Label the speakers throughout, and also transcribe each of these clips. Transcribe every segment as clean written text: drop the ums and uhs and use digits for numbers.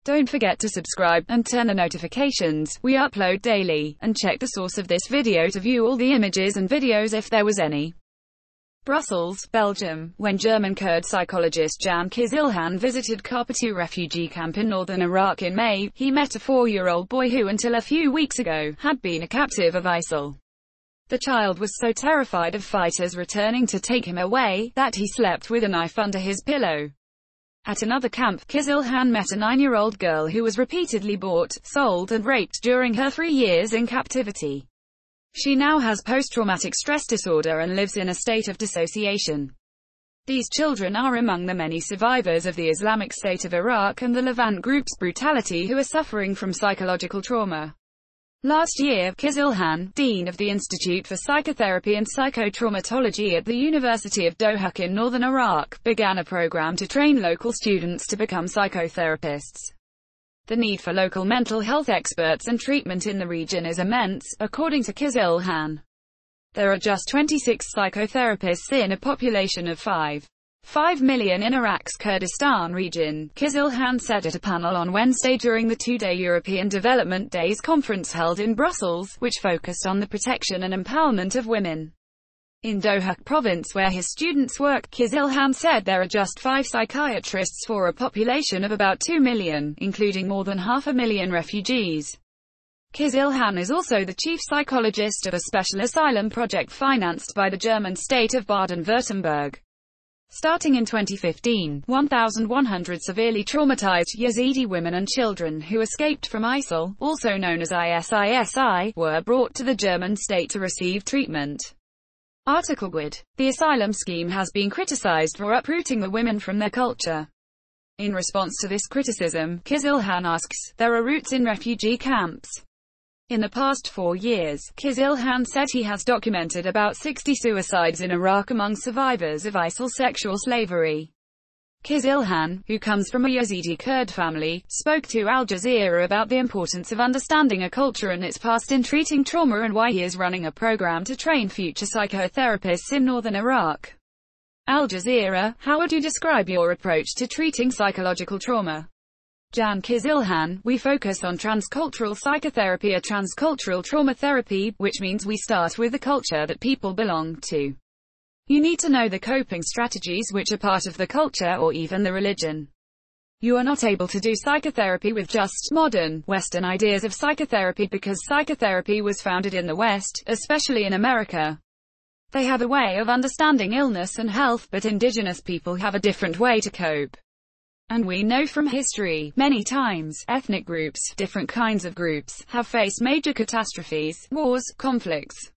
Speaker 1: Don't forget to subscribe, and turn the notifications. We upload daily. And check the source of this video to view all the images and videos if there was any. Brussels, Belgium. When German Kurd psychologist Can Kizilhan visited Karpatu refugee camp in northern Iraq in May, he met a 4-year-old boy who until a few weeks ago, had been a captive of ISIL. The child was so terrified of fighters returning to take him away, that he slept with a knife under his pillow. At another camp, Kizilhan met a 9-year-old girl who was repeatedly bought, sold and raped during her 3 years in captivity. She now has post-traumatic stress disorder and lives in a state of dissociation. These children are among the many survivors of the Islamic State of Iraq and the Levant group's brutality who are suffering from psychological trauma. Last year, Kizilhan, Dean of the Institute for Psychotherapy and Psychotraumatology at the University of Dohuk in northern Iraq, began a program to train local students to become psychotherapists. The need for local mental health experts and treatment in the region is immense, according to Kizilhan. There are just 26 psychotherapists in a population of 5 million in Iraq's Kurdistan region, Kizilhan said at a panel on Wednesday during the 2-day European Development Days conference held in Brussels, which focused on the protection and empowerment of women. In Dohuk province where his students work, Kizilhan said there are just 5 psychiatrists for a population of about 2 million, including more than 500,000 refugees. Kizilhan is also the chief psychologist of a special asylum project financed by the German state of Baden-Württemberg. Starting in 2015, 1,100 severely traumatized Yazidi women and children who escaped from ISIL, also known as ISIL, were brought to the German state to receive treatment. Article Guide. The asylum scheme has been criticized for uprooting the women from their culture. In response to this criticism, Kizilhan asks, there are roots in refugee camps. In the past 4 years, Kizilhan said he has documented about 60 suicides in Iraq among survivors of ISIL sexual slavery. Kizilhan, who comes from a Yazidi Kurd family, spoke to Al Jazeera about the importance of understanding a culture and its past in treating trauma and why he is running a program to train future psychotherapists in northern Iraq. Al Jazeera, how would you describe your approach to treating psychological trauma? Can Kizilhan, we focus on transcultural psychotherapy or transcultural trauma therapy, which means we start with the culture that people belong to. You need to know the coping strategies which are part of the culture or even the religion. You are not able to do psychotherapy with just modern, Western ideas of psychotherapy because psychotherapy was founded in the West, especially in America. They have a way of understanding illness and health, but indigenous people have a different way to cope. And we know from history, many times, ethnic groups, different kinds of groups, have faced major catastrophes, wars, conflicts.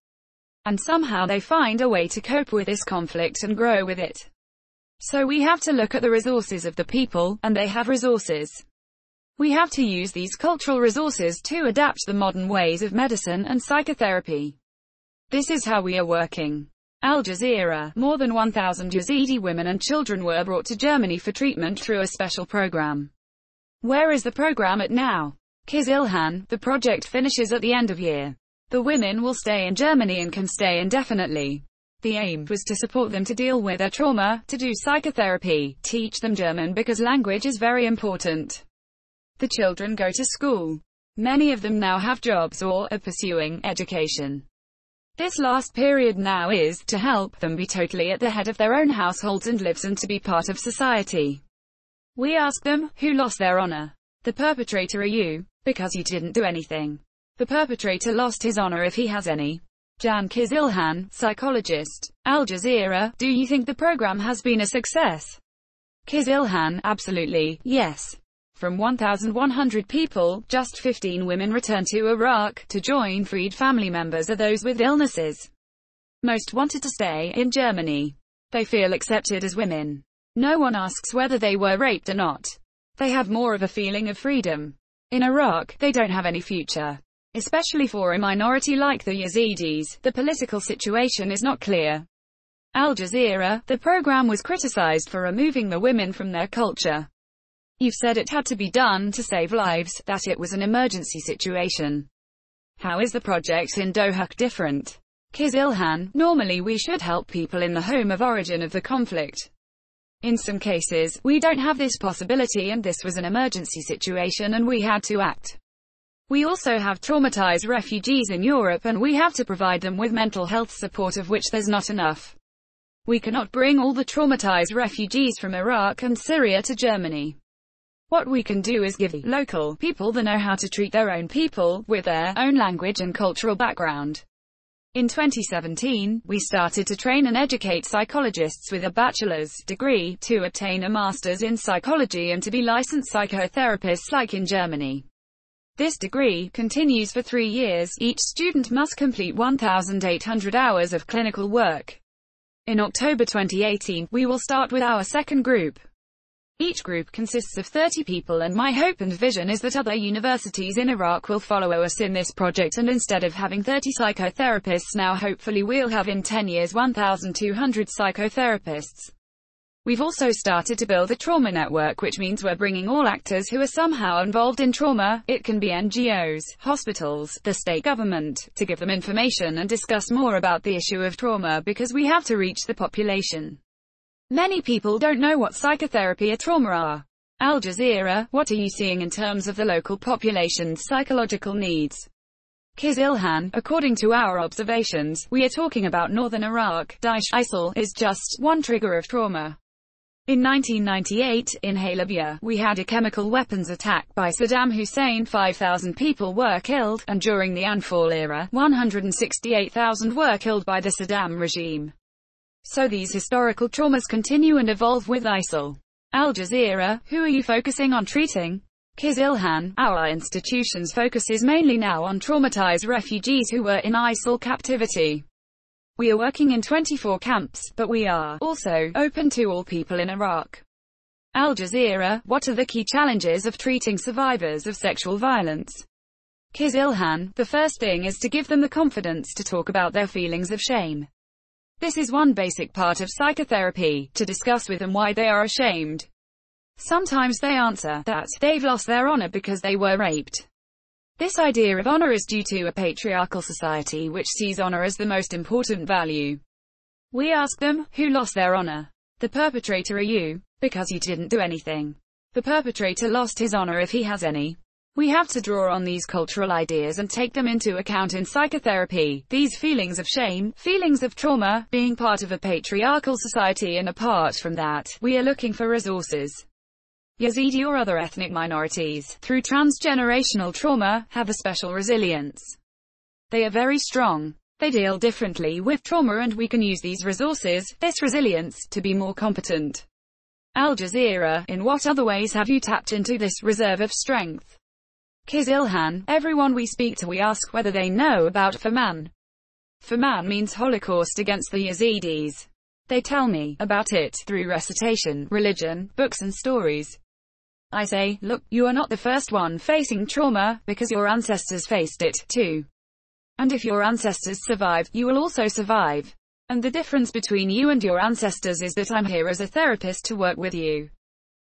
Speaker 1: And somehow they find a way to cope with this conflict and grow with it. So we have to look at the resources of the people, and they have resources. We have to use these cultural resources to adapt the modern ways of medicine and psychotherapy. This is how we are working. Al Jazeera, more than 1,000 Yazidi women and children were brought to Germany for treatment through a special program. Where is the program at now? Kizilhan, the project finishes at the end of year. The women will stay in Germany and can stay indefinitely. The aim was to support them to deal with their trauma, to do psychotherapy, teach them German because language is very important. The children go to school. Many of them now have jobs or are pursuing education. This last period now is to help them be totally at the head of their own households and lives and to be part of society. We ask them, who lost their honor? The perpetrator or you? Because you didn't do anything. The perpetrator lost his honor if he has any. Can Kizilhan, psychologist. Al Jazeera, do you think the program has been a success? Kizilhan, absolutely, yes. From 1,100 people, just 15 women returned to Iraq to join freed family members or those with illnesses. Most wanted to stay in Germany. They feel accepted as women. No one asks whether they were raped or not. They have more of a feeling of freedom. In Iraq, they don't have any future. Especially for a minority like the Yazidis, the political situation is not clear. Al Jazeera, the program was criticized for removing the women from their culture. You've said it had to be done to save lives, that it was an emergency situation. How is the project in Dohuk different? Kizilhan, normally we should help people in the home of origin of the conflict. In some cases, we don't have this possibility and this was an emergency situation and we had to act. We also have traumatized refugees in Europe and we have to provide them with mental health support, of which there's not enough. We cannot bring all the traumatized refugees from Iraq and Syria to Germany. What we can do is give local people the know-how to treat their own people, with their own language and cultural background. In 2017, we started to train and educate psychologists with a bachelor's degree, to obtain a master's in psychology and to be licensed psychotherapists like in Germany. This degree continues for 3 years. Each student must complete 1,800 hours of clinical work. In October 2018, we will start with our second group. Each group consists of 30 people and my hope and vision is that other universities in Iraq will follow us in this project, and instead of having 30 psychotherapists now, hopefully we'll have in 10 years 1,200 psychotherapists. We've also started to build a trauma network, which means we're bringing all actors who are somehow involved in trauma, it can be NGOs, hospitals, the state government, to give them information and discuss more about the issue of trauma, because we have to reach the population. Many people don't know what psychotherapy or trauma are. Al Jazeera, what are you seeing in terms of the local population's psychological needs? Kizilhan, according to our observations, we are talking about northern Iraq. Daesh, ISIL, is just one trigger of trauma. In 1998, in Halabja, we had a chemical weapons attack by Saddam Hussein. 5,000 people were killed, and during the Anfal era, 168,000 were killed by the Saddam regime. So these historical traumas continue and evolve with ISIL. Al Jazeera, who are you focusing on treating? Kizilhan, our institution's focus is mainly now on traumatized refugees who were in ISIL captivity. We are working in 24 camps, but we are also open to all people in Iraq. Al Jazeera, what are the key challenges of treating survivors of sexual violence? Kizilhan, the first thing is to give them the confidence to talk about their feelings of shame. This is one basic part of psychotherapy, to discuss with them why they are ashamed. Sometimes they answer that they've lost their honor because they were raped. This idea of honor is due to a patriarchal society which sees honor as the most important value. We ask them, who lost their honor? The perpetrator or you? Because you didn't do anything. The perpetrator lost his honor if he has any. We have to draw on these cultural ideas and take them into account in psychotherapy. These feelings of shame, feelings of trauma, being part of a patriarchal society, and apart from that, we are looking for resources. Yazidi or other ethnic minorities, through transgenerational trauma, have a special resilience. They are very strong. They deal differently with trauma and we can use these resources, this resilience, to be more competent. Al Jazeera, in what other ways have you tapped into this reserve of strength? Kizilhan, everyone we speak to we ask whether they know about Faman. Faman means Holocaust against the Yazidis. They tell me about it through recitation, religion, books and stories. I say, look, you are not the first one facing trauma, because your ancestors faced it, too. And if your ancestors survived, you will also survive. And the difference between you and your ancestors is that I'm here as a therapist to work with you.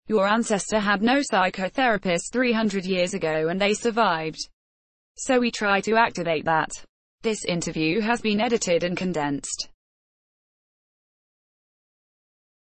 Speaker 1: Your ancestor had no psychotherapist 300 years ago and they survived. So we try to activate that. This interview has been edited and condensed.